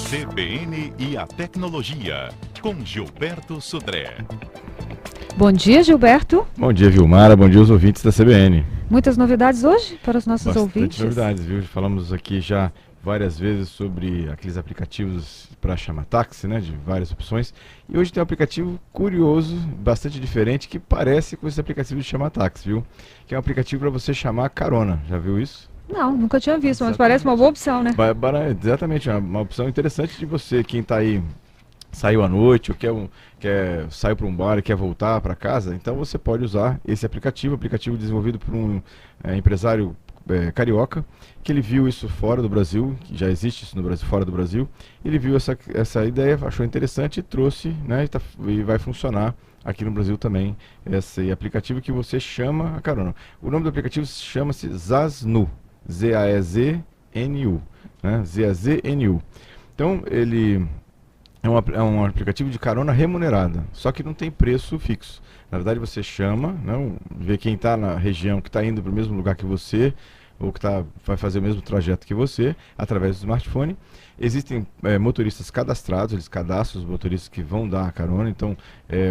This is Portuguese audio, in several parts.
CBN e a tecnologia, com Gilberto Sudré. Bom dia, Gilberto. Bom dia, Vilmara. Bom dia aos ouvintes da CBN. Muitas novidades hoje para os nossos ouvintes? Bastante novidades, viu? Falamos aqui já várias vezes sobre aqueles aplicativos para chamar táxi, né? De várias opções. E hoje tem um aplicativo curioso, bastante diferente, que parece com esse aplicativo de chamar táxi, viu? Que é um aplicativo para você chamar carona. Já viu isso? Não, nunca tinha visto, mas parece uma boa opção, né? Exatamente, uma opção interessante de você, quem está aí, saiu à noite ou saiu para um bar e quer voltar para casa, então você pode usar esse aplicativo desenvolvido por um empresário carioca, que ele viu isso fora do Brasil, que já existe isso no Brasil, fora do Brasil. Ele viu essa ideia, achou interessante e trouxe, né, e vai funcionar aqui no Brasil também, esse aplicativo que você chama a carona. O nome do aplicativo chama-se Zaznu, Z-A-E-Z-N-U, né, Z-A-Z-N-U. Então, ele é um aplicativo de carona remunerada, só que não tem preço fixo. Na verdade, você chama, né, vê quem está na região, que está indo para o mesmo lugar que você, ou que vai fazer o mesmo trajeto que você, através do smartphone. Existem motoristas cadastrados, eles cadastram os motoristas que vão dar a carona, então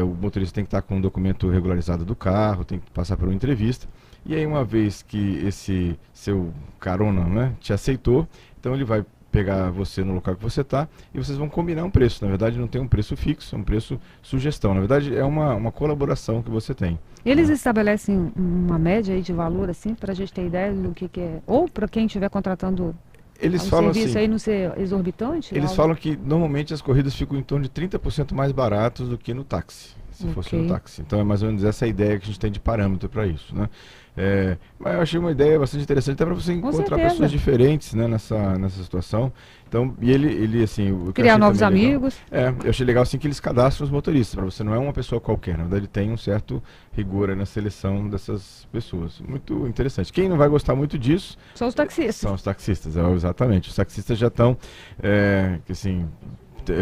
o motorista tem que estar com um documento regularizado do carro, tem que passar por uma entrevista. E aí, uma vez que esse seu carona, né, te aceitou, então ele vai pegar você no local que você está e vocês vão combinar um preço. Na verdade, não tem um preço fixo, é um preço sugestão. Na verdade, é uma colaboração que você tem. Eles estabelecem uma média aí de valor, assim, para a gente ter ideia do que é, ou para quem estiver contratando o serviço assim, aí não ser exorbitante? Eles falam que normalmente as corridas ficam em torno de 30% mais baratos do que no táxi, se fosse no táxi. Então é mais ou menos essa ideia que a gente tem de parâmetro para isso, né? Mas eu achei uma ideia bastante interessante, até para você encontrar pessoas diferentes, né, nessa situação. Então, e ele assim... Criar novos amigos. Eu achei legal assim que eles cadastram os motoristas, para você não é uma pessoa qualquer, na verdade ele tem um certo rigor aí na seleção dessas pessoas. Muito interessante. Quem não vai gostar muito disso... São os taxistas. São os taxistas, exatamente. Os taxistas já estão,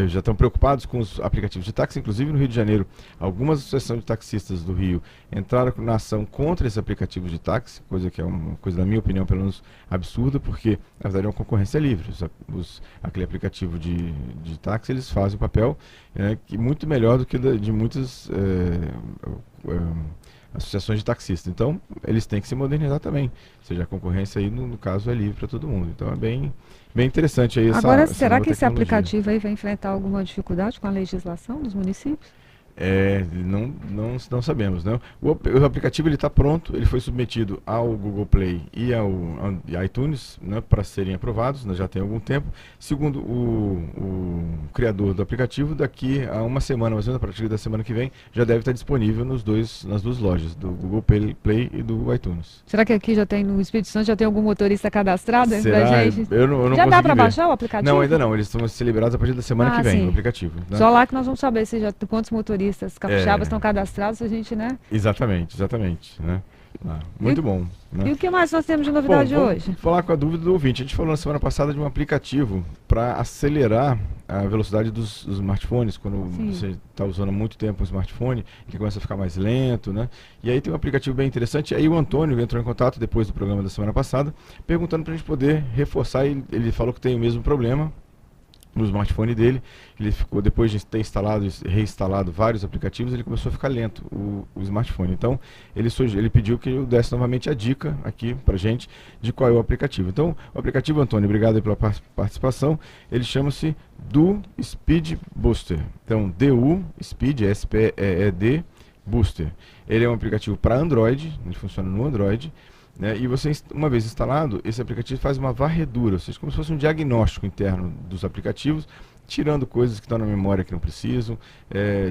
já estão preocupados com os aplicativos de táxi. Inclusive no Rio de Janeiro, algumas associações de taxistas do Rio entraram na ação contra esses aplicativos de táxi, coisa que é uma coisa, na minha opinião, pelo menos absurda, porque na verdade é uma concorrência livre. Aquele aplicativo de táxi, eles fazem o papel que muito melhor do que de muitas associações de taxistas. Então, eles têm que se modernizar também. Ou seja, a concorrência aí, no caso, é livre para todo mundo. Então, é bem interessante aí essa... Agora, será que esse aplicativo aí vai enfrentar alguma dificuldade com a legislação dos municípios? Não sabemos, né? O aplicativo está pronto, ele foi submetido ao Google Play e ao iTunes, né, para serem aprovados, né, já tem algum tempo. Segundo o criador do aplicativo, daqui a uma semana, mais ou menos, a partir da semana que vem, já deve estar disponível nas duas lojas, do Google Play e do iTunes. Será que aqui já tem, no Espírito Santo, já tem algum motorista cadastrado? Será? Gente? Eu não já dá para ver. Baixar o aplicativo? Não, ainda não, eles estão ser liberados a partir da semana que vem, sim. o aplicativo. Né? Só lá que nós vamos saber quantos motoristas capixabas estão cadastrados, a gente, né? Exatamente, né? Muito bom. Né? E o que mais nós temos de novidade hoje? Vamos falar com a dúvida do ouvinte. A gente falou na semana passada de um aplicativo para acelerar a velocidade dos smartphones, quando você está usando há muito tempo um smartphone, que começa a ficar mais lento, né? E aí tem um aplicativo bem interessante. Aí o Antônio entrou em contato depois do programa da semana passada, perguntando para a gente poder reforçar. Ele falou que tem o mesmo problema no smartphone dele. Ele ficou, depois de ter instalado e reinstalado vários aplicativos, ele começou a ficar lento, o smartphone. Então, ele pediu que eu desse novamente a dica aqui pra gente de qual é o aplicativo. Então, o aplicativo, Antônio, obrigado aí pela participação, ele chama-se Do Speed Booster. Então, DU Speed, S-P-E-E-D, Booster. Ele é um aplicativo para Android, ele funciona no Android, né? E você, uma vez instalado, esse aplicativo faz uma varredura, ou seja, como se fosse um diagnóstico interno dos aplicativos, tirando coisas que estão na memória que não precisam,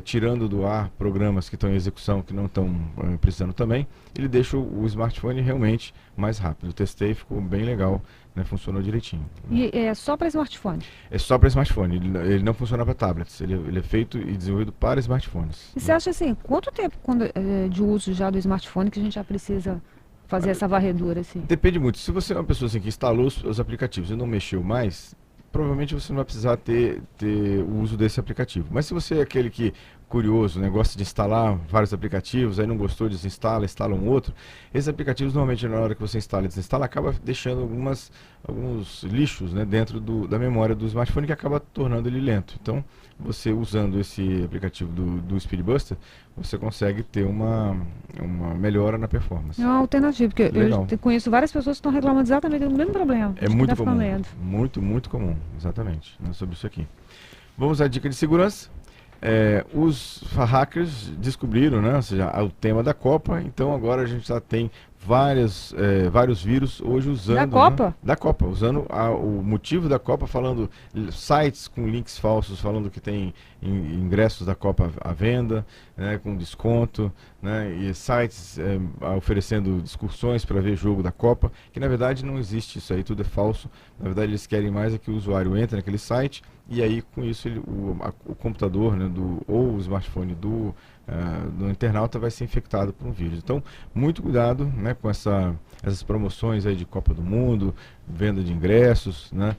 tirando do ar programas que estão em execução que não estão precisando também. Ele deixa o smartphone realmente mais rápido. Eu testei, ficou bem legal, né? Funcionou direitinho. E é só para smartphone? É só para smartphone, ele não funciona para tablets, ele é feito e desenvolvido para smartphones. E você acha assim, quanto tempo de uso já do smartphone que a gente já precisa fazer essa varredura, assim? Depende muito. Se você é uma pessoa assim, que instalou os aplicativos e não mexeu mais, provavelmente você não vai precisar ter o uso desse aplicativo. Mas se você é aquele que curioso, né, gosta de instalar vários aplicativos, aí não gostou, desinstala, instala um outro. Esses aplicativos, normalmente, na hora que você instala e desinstala, acaba deixando alguns lixos, né, dentro da memória do smartphone, que acaba tornando ele lento. Então, você usando esse aplicativo do Speedbuster, você consegue ter uma melhora na performance. É uma alternativa, porque Legal. eu conheço várias pessoas que estão reclamando exatamente do mesmo problema. É muito comum, muito comum, exatamente, né, sobre isso aqui. Vamos à dica de segurança. Os hackers descobriram, né, ou seja, o tema da Copa, então agora a gente já tem vários vírus hoje usando... Da Copa? Né, da Copa, usando o motivo da Copa, falando sites com links falsos, falando que tem ingressos da Copa à venda, né, com desconto, né, e sites oferecendo excursões para ver jogo da Copa, que na verdade não existe isso aí, tudo é falso. Na verdade eles querem mais que o usuário entre naquele site e aí com isso o computador, né, ou o smartphone do internauta vai ser infectado por um vírus. Então, muito cuidado, né, com essas promoções aí de Copa do Mundo, venda de ingressos, né,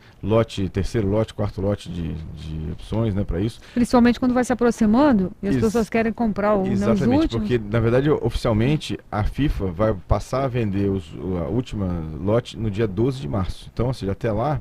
terceiro lote, quarto lote de opções, né, para isso. Principalmente quando vai se aproximando e as pessoas querem comprar os Exatamente, últimos. porque na verdade, oficialmente, a FIFA vai passar a vender a última lote no dia 12 de março. Então, ou seja, até lá,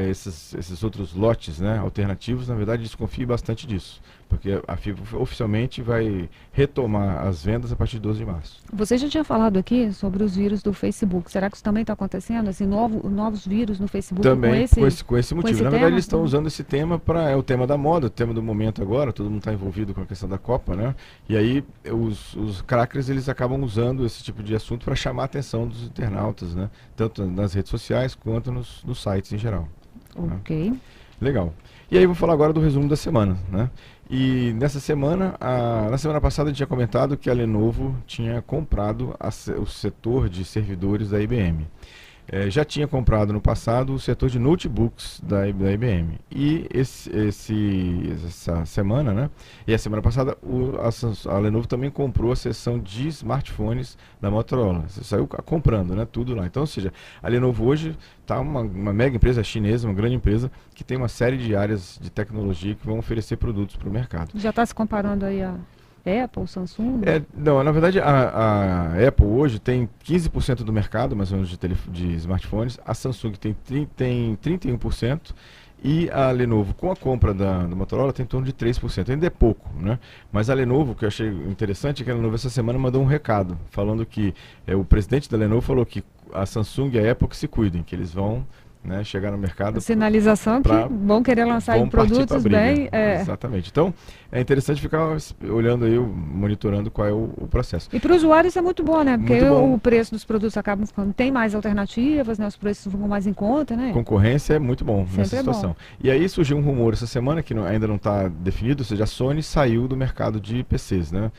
esses outros lotes, né, alternativos, na verdade, desconfie bastante disso. Porque a FIFA oficialmente vai retomar as vendas a partir de 12 de março. Você já tinha falado aqui sobre os vírus do Facebook. Será que isso também está acontecendo? Assim, novos vírus no Facebook? Também com esse motivo. Na verdade, eles estão usando esse tema é o tema da moda, o tema do momento agora. Todo mundo está envolvido com a questão da Copa, né? E aí os crackers, eles acabam usando esse tipo de assunto para chamar a atenção dos internautas, né? Tanto nas redes sociais quanto nos sites em geral. Ok. Né? Legal. E aí vou falar agora do resumo da semana, né? E nessa semana, na semana passada a gente tinha comentado que a Lenovo tinha comprado o setor de servidores da IBM. Já tinha comprado no passado o setor de notebooks da IBM. E essa semana, né? E a semana passada, a Lenovo também comprou a seção de smartphones da Motorola. Você saiu comprando, né? Tudo lá. Então, ou seja, a Lenovo hoje está uma mega empresa chinesa, uma grande empresa, que tem uma série de áreas de tecnologia que vão oferecer produtos para o mercado. Já está se comparando aí a Apple, Samsung? Não, na verdade a Apple hoje tem 15% do mercado, mais ou menos, de smartphones. A Samsung tem 31% e a Lenovo, com a compra da Motorola, tem em torno de 3%. Ainda é pouco, né? Mas a Lenovo, o que eu achei interessante é que a Lenovo essa semana mandou um recado, falando que o presidente da Lenovo falou que a Samsung e a Apple que se cuidem, que eles vão, né, chegar no mercado. A sinalização que vão querer lançar produtos bem... Exatamente. Então, é interessante ficar olhando aí, monitorando qual é o processo. E para o usuário isso é muito bom, né? Porque o preço dos produtos acaba ficando... Tem mais alternativas, né? Os preços ficam mais em conta, né? Concorrência é muito bom nessa situação. Bom. E aí surgiu um rumor essa semana, que ainda não está definido, ou seja, a Sony saiu do mercado de PCs, né?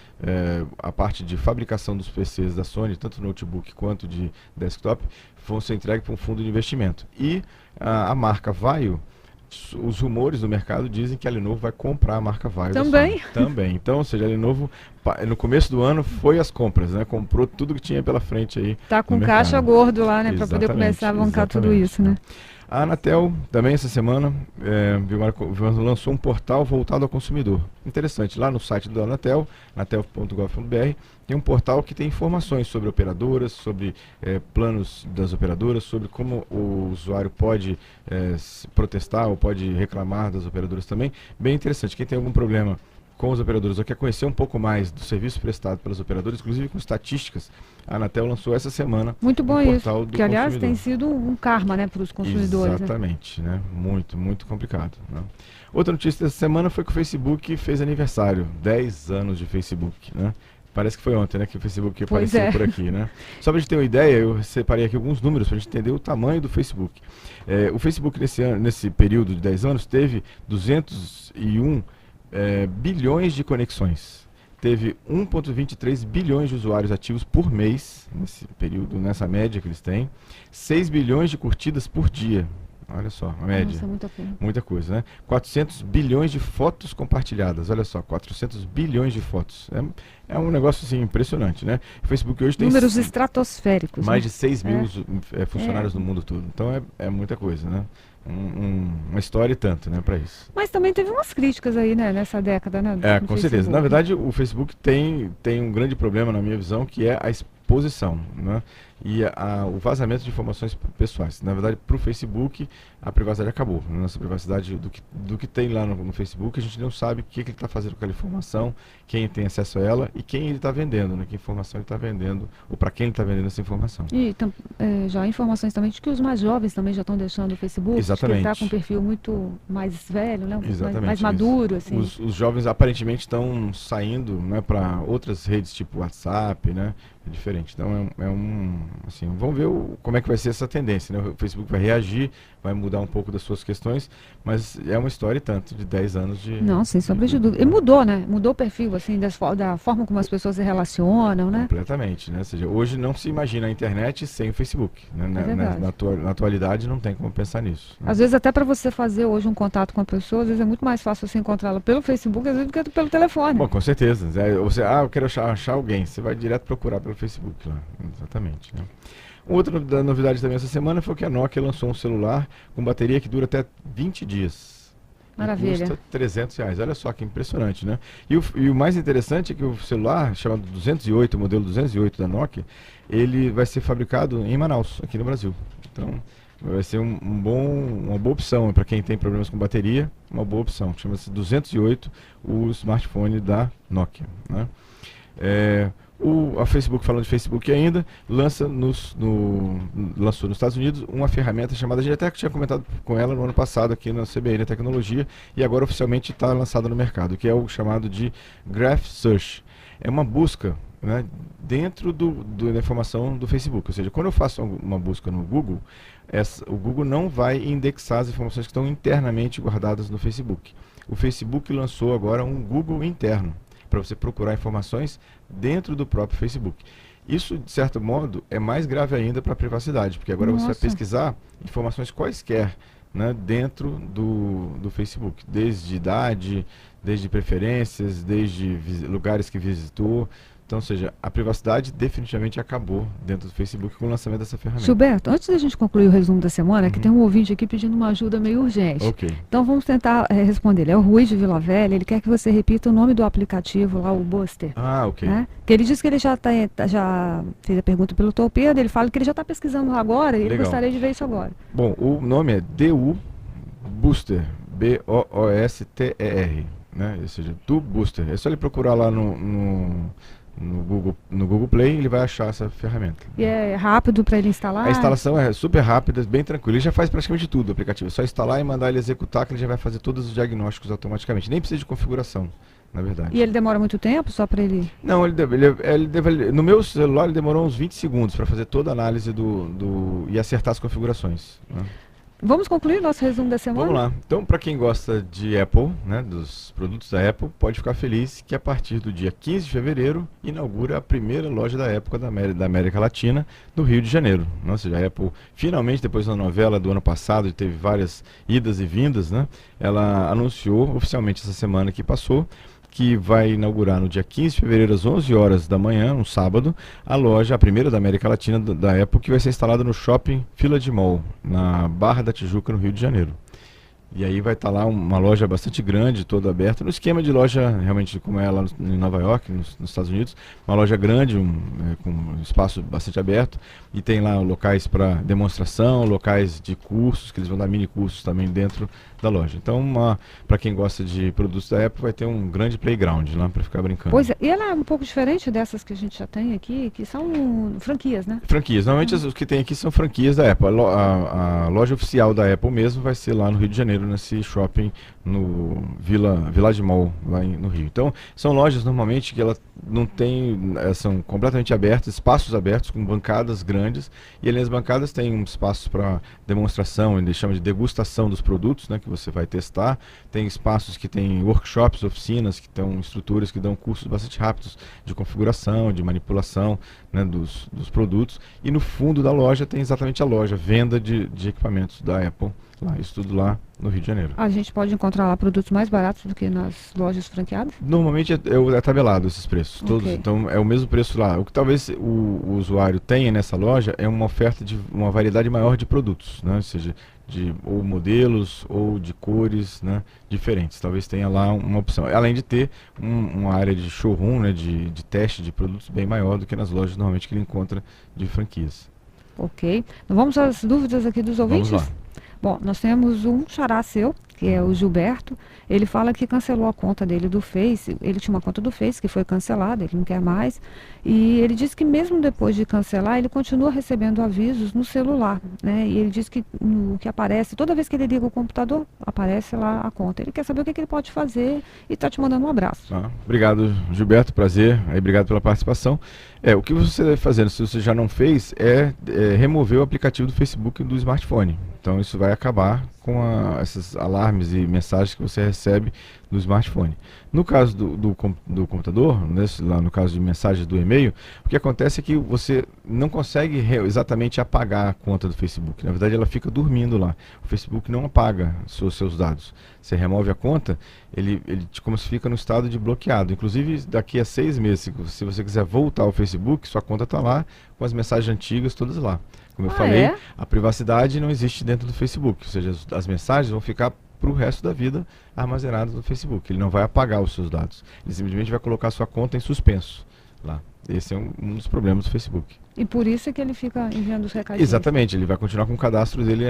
A parte de fabricação dos PCs da Sony, tanto notebook quanto de desktop, vão ser entregues para um fundo de investimento. E a marca Vaio, os rumores do mercado dizem que a Lenovo vai comprar a marca Vaio. Também? Também. Então, ou seja, a Lenovo, no começo do ano, foi às compras, né? Comprou tudo que tinha pela frente aí. Tá com caixa gordo lá, né? Para poder começar a bancar tudo isso, né? A Anatel, também essa semana, lançou um portal voltado ao consumidor. Interessante, lá no site da Anatel, anatel.gov.br, tem um portal que tem informações sobre operadoras, sobre planos das operadoras, sobre como o usuário pode protestar ou pode reclamar das operadoras também. Bem interessante, quem tem algum problema com os operadores ou quer conhecer um pouco mais do serviço prestado pelas operadoras, inclusive com estatísticas, a Anatel lançou essa semana muito bom um isso, que aliás tem sido um karma, né, para os consumidores. Exatamente, né? Muito, muito complicado, né? Outra notícia dessa semana foi que o Facebook fez aniversário, 10 anos de Facebook, né? Parece que foi ontem, né, que o Facebook apareceu por aqui, né? Só para a gente ter uma ideia, eu separei aqui alguns números para a gente entender o tamanho do Facebook. O Facebook nesse período de 10 anos teve 201 bilhões de conexões. Teve 1,23 bilhões de usuários ativos por mês, nesse período, nessa média que eles têm. 6 bilhões de curtidas por dia. Olha só, a média. Nossa, muita coisa. Muita coisa, né? 400 bilhões de fotos compartilhadas. Olha só, 400 bilhões de fotos. É um negócio assim impressionante, né? O Facebook hoje tem números estratosféricos. Mais de 6 mil funcionários no mundo todo. Então é muita coisa, né? Uma história e tanto, né, para isso. Mas também teve umas críticas aí, né, nessa década, né? Com certeza. Na verdade, o Facebook tem um grande problema, na minha visão, que é a exposição, né? E o vazamento de informações pessoais. Na verdade, para o Facebook, a privacidade acabou. Nossa privacidade do que tem lá no Facebook, a gente não sabe o que ele está fazendo com aquela informação, quem tem acesso a ela e quem ele está vendendo, né? Que informação ele está vendendo, ou para quem ele está vendendo essa informação. E já há informações também de que os mais jovens também já estão deixando o Facebook. Exatamente. Que ele está com um perfil muito mais velho, né? Mais maduro, assim. Os jovens aparentemente estão saindo, né, para outras redes tipo WhatsApp, né? É diferente. Então assim, vamos ver como é que vai ser essa tendência, né? O Facebook vai reagir, vai mudar um pouco das suas questões, mas é uma história e tanto de 10 anos de... Não, sem sombra de dúvida. E mudou, né? Mudou o perfil, assim, da forma como as pessoas se relacionam, né? Completamente, né? Ou seja, hoje não se imagina a internet sem o Facebook, né? Na atualidade não tem como pensar nisso, né? Às vezes até para você fazer hoje um contato com a pessoa, às vezes é muito mais fácil você encontrá-la pelo Facebook, às vezes, do que pelo telefone. Bom, com certeza. Eu quero achar alguém, você vai direto procurar pelo Facebook lá. Exatamente, né? Outra novidade também essa semana foi que a Nokia lançou um celular com bateria que dura até 20 dias. Maravilha. Custa R$300. Olha só que impressionante, né? E o mais interessante é que o celular, chamado 208, o modelo 208 da Nokia, ele vai ser fabricado em Manaus, aqui no Brasil. Então, vai ser uma boa opção para quem tem problemas com bateria, uma boa opção. Chama-se 208, o smartphone da Nokia, né? A Facebook, falando de Facebook ainda, lançou nos Estados Unidos uma ferramenta chamada, a gente até tinha comentado com ela no ano passado aqui na CBN Tecnologia, e agora oficialmente está lançada no mercado, que é o chamado de Graph Search. É uma busca, né, dentro da informação do Facebook, ou seja, quando eu faço uma busca no Google, o Google não vai indexar as informações que estão internamente guardadas no Facebook. O Facebook lançou agora um Google interno, para você procurar informações dentro do próprio Facebook. Isso, de certo modo, é mais grave ainda para a privacidade, porque agora você vai pesquisar informações quaisquer, né, dentro do Facebook, desde idade, desde preferências, desde lugares que visitou. Então, ou seja, a privacidade definitivamente acabou dentro do Facebook com o lançamento dessa ferramenta. Gilberto, antes da gente concluir o resumo da semana, que tem um ouvinte aqui pedindo uma ajuda meio urgente. Ok. Então vamos tentar responder. Ele é o Rui de Vila Velha, ele quer que você repita o nome do aplicativo lá, o Buster. Ah, ok. Né? Que ele disse que ele já fez a pergunta pelo Torpedo, ele fala que ele já está pesquisando agora e ele gostaria de ver isso agora. Bom, o nome é DU Booster, B-O-O-S-T-E-R, né? Ou seja, do Booster. É só ele procurar lá no Google Play, ele vai achar essa ferramenta. E é rápido para ele instalar? A instalação é super rápida, bem tranquila. Ele já faz praticamente tudo o aplicativo. É só instalar e mandar ele executar, que ele já vai fazer todos os diagnósticos automaticamente. Nem precisa de configuração, na verdade. E ele demora muito tempo só para ele? Não, no meu celular ele demorou uns 20 segundos para fazer toda a análise e acertar as configurações, né? Vamos concluir nosso resumo da semana? Vamos lá. Então, para quem gosta de Apple, né, dos produtos da Apple, pode ficar feliz que a partir do dia 15 de fevereiro inaugura a primeira loja da Apple da América Latina, no Rio de Janeiro. Ou seja, a Apple, finalmente, depois da novela do ano passado, teve várias idas e vindas, né, ela anunciou oficialmente essa semana que passou que vai inaugurar no dia 15 de fevereiro, às 11 horas da manhã, um sábado, a primeira da América Latina da Apple, que vai ser instalada no Shopping Village Mall, na Barra da Tijuca, no Rio de Janeiro. E aí vai estar lá uma loja bastante grande, toda aberta, no esquema de loja, realmente como é lá em Nova York, nos Estados Unidos, uma loja grande, com um espaço bastante aberto, e tem lá locais para demonstração, locais de cursos, que eles vão dar mini cursos também dentro da loja. Então, para quem gosta de produtos da Apple, vai ter um grande playground lá para ficar brincando. Pois é, e ela é um pouco diferente dessas que a gente já tem aqui, que são franquias, né? Franquias. Normalmente os que tem aqui são franquias da Apple. A loja oficial da Apple mesmo vai ser lá no Rio de Janeiro, Janeiro, nesse shopping no Village Mall, lá no Rio. Então, são lojas normalmente que elas não têm, são completamente abertas, espaços abertos com bancadas grandes, e ali nas bancadas tem um espaço para demonstração, eles chamam de degustação dos produtos, né, que você vai testar. Tem espaços que tem workshops, oficinas, que estão instrutores que dão cursos bastante rápidos de configuração, de manipulação, né, dos produtos. E no fundo da loja tem exatamente a loja, venda de equipamentos da Apple. Lá, isso tudo lá no Rio de Janeiro. A gente pode encontrar lá produtos mais baratos do que nas lojas franqueadas? Normalmente é tabelado esses preços, todos. Okay. Então é o mesmo preço lá. O que talvez o usuário tenha nessa loja é uma oferta de uma variedade maior de produtos, né? Ou seja, ou modelos ou de cores, né, diferentes. Talvez tenha lá uma opção. Além de ter uma área de showroom, né, de teste de produtos bem maior do que nas lojas normalmente que ele encontra de franquias. Ok. Então vamos às dúvidas aqui dos ouvintes? Vamos lá. Bom, nós temos um xará seu, que é o Gilberto. Ele fala que cancelou a conta dele do Face. Ele tinha uma conta do Face que foi cancelada, ele não quer mais. E ele disse que mesmo depois de cancelar, ele continua recebendo avisos no celular, né? E ele diz que no que aparece, toda vez que ele liga o computador, aparece lá a conta. Ele quer saber o que ele pode fazer e está te mandando um abraço. Obrigado, Gilberto, prazer. Obrigado pela participação. O que você deve fazer, se você já não fez, é remover o aplicativo do Facebook do smartphone. Então isso vai acabar com esses alarmes e mensagens que você recebe do smartphone. No caso do computador, lá no caso de mensagens do e-mail, o que acontece é que você não consegue exatamente apagar a conta do Facebook. Na verdade, ela fica dormindo lá. O Facebook não apaga os seus dados. Você remove a conta, ele como se fica no estado de bloqueado. Inclusive, daqui a 6 meses, se você quiser voltar ao Facebook, sua conta está lá com as mensagens antigas todas lá. Como eu falei, a privacidade não existe dentro do Facebook. Ou seja, as mensagens vão ficar para o resto da vida armazenadas no Facebook. Ele não vai apagar os seus dados. Ele simplesmente vai colocar a sua conta em suspenso lá. Esse é um dos problemas do Facebook. E por isso é que ele fica enviando os recadinhos? Exatamente, ele vai continuar com o cadastro dele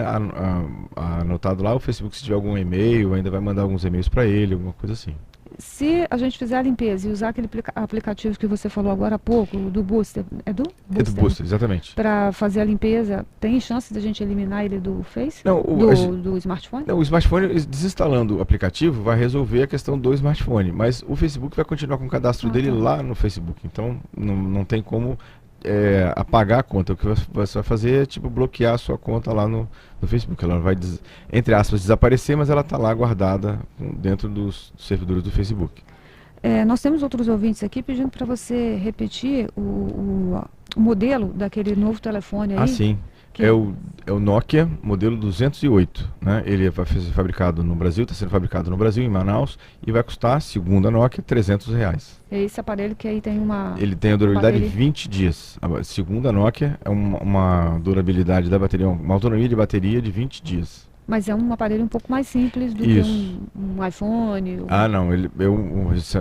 anotado lá. O Facebook, se tiver algum e-mail, ainda vai mandar alguns e-mails para ele, alguma coisa assim. Se a gente fizer a limpeza e usar aquele aplicativo que você falou agora há pouco, do Booster, é do Booster? É do Booster, exatamente. Para fazer a limpeza, tem chance de a gente eliminar ele do Face? Não, do smartphone? Não, o smartphone, desinstalando o aplicativo, vai resolver a questão do smartphone, mas o Facebook vai continuar com o cadastro dele lá no Facebook, então não tem como apagar a conta. O que você vai fazer é bloquear a sua conta lá no Facebook. Ela vai, entre aspas, desaparecer, mas ela está lá guardada dentro dos servidores do Facebook. Nós temos outros ouvintes aqui pedindo para você repetir o modelo daquele novo telefone aí. Sim. É o Nokia modelo 208, né? Ele vai ser fabricado no Brasil, está sendo fabricado no Brasil, em Manaus, e vai custar, segundo a Nokia, R$300. É esse aparelho que aí tem uma... Ele tem a durabilidade de 20 dias. Segundo a Nokia, é uma durabilidade da bateria, uma autonomia de bateria de 20 dias. Mas é um aparelho um pouco mais simples do que um iPhone? Não, ele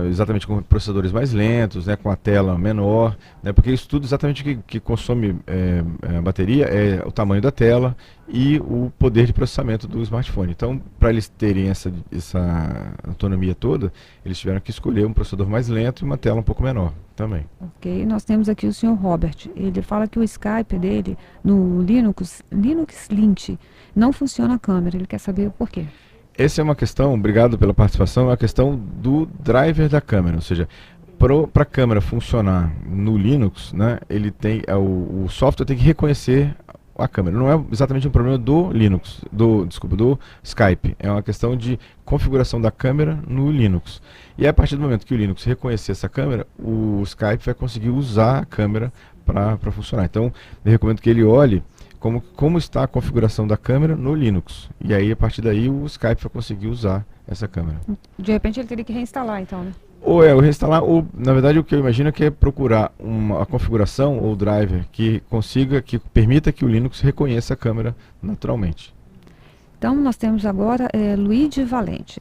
exatamente com processadores mais lentos, né, com a tela menor, né, porque isso tudo exatamente que consome a bateria é o tamanho da tela e o poder de processamento do smartphone. Então, para eles terem essa autonomia toda, eles tiveram que escolher um processador mais lento e uma tela um pouco menor também. Ok, nós temos aqui o senhor Robert. Ele fala que o Skype dele, no Linux Lint, não funciona a câmera. Ele quer saber o porquê. Essa é uma questão, obrigado pela participação, é uma questão do driver da câmera, ou seja, para a câmera funcionar no Linux, né, ele tem o software tem que reconhecer a câmera. Não é exatamente um problema do Linux, do Skype. É uma questão de configuração da câmera no Linux. E a partir do momento que o Linux reconhecer essa câmera, o Skype vai conseguir usar a câmera para funcionar. Então, eu recomendo que ele olhe como está a configuração da câmera no Linux. E aí, a partir daí, o Skype vai conseguir usar essa câmera. De repente, ele teria que reinstalar, então, né? Ou reinstalar, ou na verdade o que eu imagino é que é procurar a configuração ou driver que permita que o Linux reconheça a câmera naturalmente. Então nós temos agora Luigi Valente.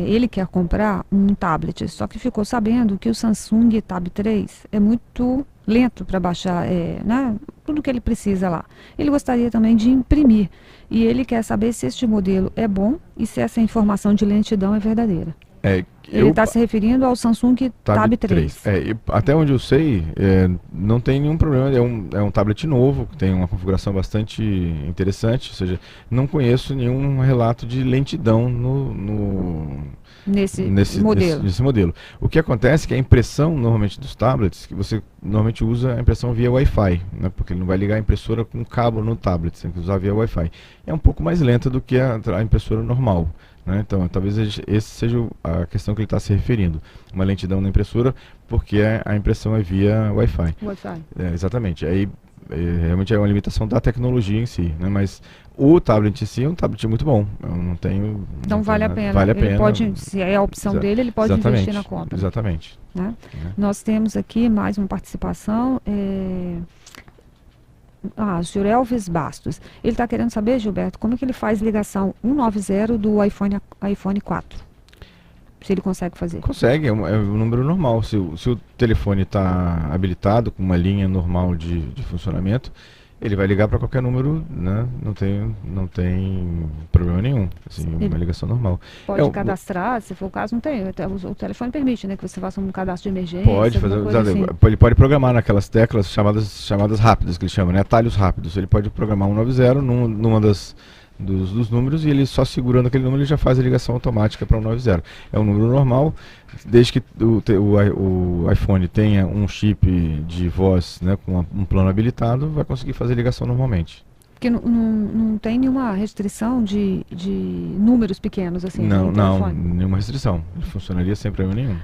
Ele quer comprar um tablet, só que ficou sabendo que o Samsung Tab 3 é muito lento para baixar tudo que ele precisa lá. Ele gostaria também de imprimir e ele quer saber se este modelo é bom e se essa informação de lentidão é verdadeira. Ele está se referindo ao Samsung Tab 3. Até onde eu sei, não tem nenhum problema. É um tablet novo, que tem uma configuração bastante interessante. Ou seja, não conheço nenhum relato de lentidão nesse modelo. O que acontece é que a impressão, normalmente, dos tablets, que você normalmente usa a impressão via Wi-Fi, né? Porque ele não vai ligar a impressora com cabo no tablet, você tem que usar via Wi-Fi. É um pouco mais lenta do que a impressora normal. Então, talvez esse seja a questão que ele está se referindo. Uma lentidão na impressora, porque a impressão é via Wi-Fi. Exatamente. Aí, realmente é uma limitação da tecnologia em si, né? Mas o tablet em si é um tablet muito bom. Eu não tenho... Então vale a pena. Vale a pena. Ele pode, se é a opção dele, ele pode investir na compra. Exatamente. Né? Nós temos aqui mais uma participação... o senhor Elvis Bastos. Ele está querendo saber, Gilberto, como é que ele faz ligação 190 do iPhone 4? Se ele consegue fazer. Consegue, é um número normal. Se o telefone está habilitado com uma linha normal de funcionamento, ele vai ligar para qualquer número, né? Não tem problema nenhum. Assim, uma ligação normal. Pode cadastrar, se for o caso, não tem. O telefone permite, né, que você faça um cadastro de emergência. Pode fazer, assim. Ele pode programar naquelas teclas chamadas rápidas, que ele chama, né? Atalhos rápidos. Ele pode programar 190 numa dos números, e ele só segurando aquele número ele já faz a ligação automática para o 190. É um número normal, desde que o iPhone tenha um chip de voz, né, com um plano habilitado, vai conseguir fazer ligação normalmente. Porque não tem nenhuma restrição de números pequenos assim? Não, nenhuma restrição. Ele funcionaria sem problema nenhum.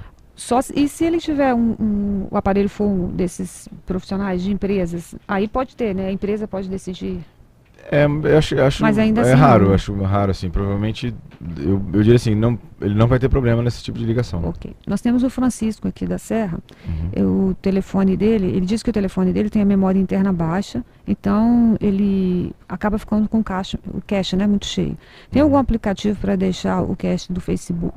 E se ele tiver o aparelho for um desses profissionais de empresas, aí pode ter, né? A empresa pode decidir. Eu acho mas ainda assim, raro, acho raro, assim, provavelmente, eu diria assim, ele não vai ter problema nesse tipo de ligação. Ok. Nós temos o Francisco aqui da Serra, o telefone dele, ele diz que o telefone dele tem a memória interna baixa, então ele acaba ficando com o cache, né, muito cheio. Tem algum aplicativo para deixar o cache do Facebook?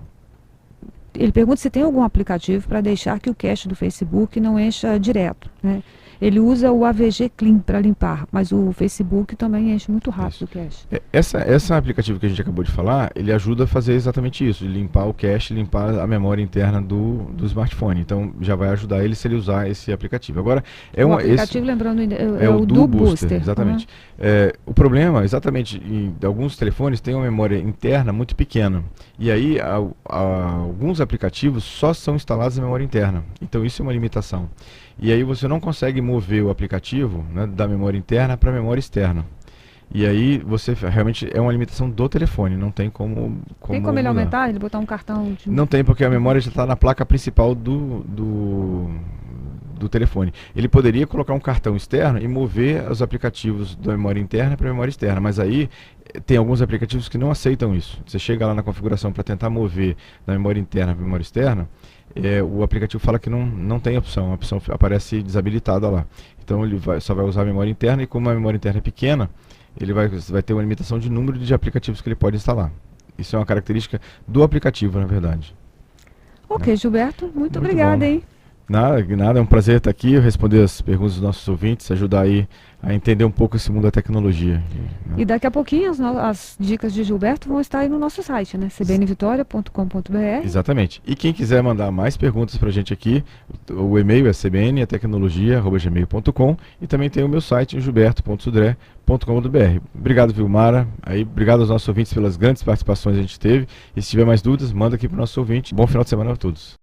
Ele pergunta se tem algum aplicativo para deixar que o cache do Facebook não encha direto, né? Ele usa o AVG Clean para limpar, mas o Facebook também enche muito rápido o cache. Esse aplicativo que a gente acabou de falar, ele ajuda a fazer exatamente isso, de limpar o cache, limpar a memória interna do smartphone. Então já vai ajudar ele se ele usar esse aplicativo. Agora, o aplicativo, lembrando, é o Do Booster. Exatamente. O problema, exatamente, em alguns telefones tem uma memória interna muito pequena. E aí, alguns aplicativos só são instalados na memória interna. Então isso é uma limitação. E aí você não consegue mover o aplicativo, né, da memória interna para a memória externa. E aí você realmente é uma limitação do telefone, não tem como tem como ele aumentar, ele botar um cartão? Não tem, porque a memória já está na placa principal do telefone. Ele poderia colocar um cartão externo e mover os aplicativos da memória interna para a memória externa, mas aí tem alguns aplicativos que não aceitam isso. Você chega lá na configuração para tentar mover da memória interna para a memória externa, o aplicativo fala que não tem opção, a opção aparece desabilitada lá. Então ele só vai usar a memória interna, e como a memória interna é pequena, ele vai ter uma limitação de número de aplicativos que ele pode instalar. Isso é uma característica do aplicativo, na verdade. Ok, Gilberto, muito obrigada, hein? Nada, é um prazer estar aqui, responder as perguntas dos nossos ouvintes, ajudar aí a entender um pouco esse mundo da tecnologia. E daqui a pouquinho as dicas de Gilberto vão estar aí no nosso site, né? cbnvitoria.com.br. Exatamente. E quem quiser mandar mais perguntas para a gente aqui, o e-mail é cbntecnologia@gmail.com, e também tem o meu site, gilberto.sudré.com.br. Obrigado, Vilmara. Obrigado aos nossos ouvintes pelas grandes participações que a gente teve. E se tiver mais dúvidas, manda aqui para o nosso ouvinte. Bom final de semana a todos.